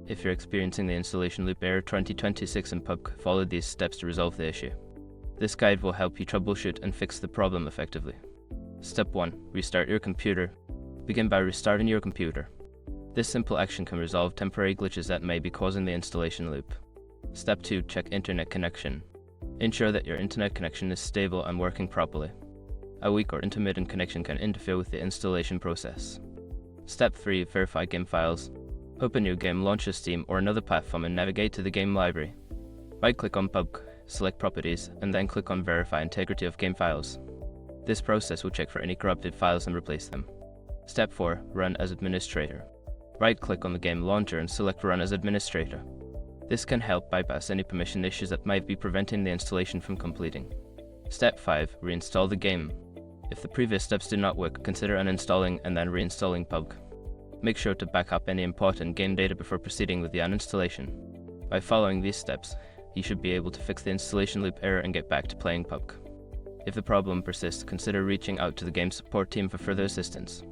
If you're experiencing the installation loop error 2026 in PUBG, follow these steps to resolve the issue. This guide will help you troubleshoot and fix the problem effectively. Step 1. Restart your computer. Begin by restarting your computer. This simple action can resolve temporary glitches that may be causing the installation loop. Step 2. Check internet connection. Ensure that your internet connection is stable and working properly. A weak or intermittent connection can interfere with the installation process. Step 3. Verify game files. Open your game launcher, Steam, or another platform and navigate to the game library. Right-click on PUBG, select Properties, and then click on Verify Integrity of Game Files. This process will check for any corrupted files and replace them. Step 4. Run as administrator. Right-click on the game launcher and select Run as administrator. This can help bypass any permission issues that might be preventing the installation from completing. Step 5. Reinstall the game. If the previous steps do not work, consider uninstalling and then reinstalling PUBG. Make sure to back up any important game data before proceeding with the uninstallation. By following these steps, you should be able to fix the installation loop error and get back to playing PUBG. If the problem persists, consider reaching out to the game support team for further assistance.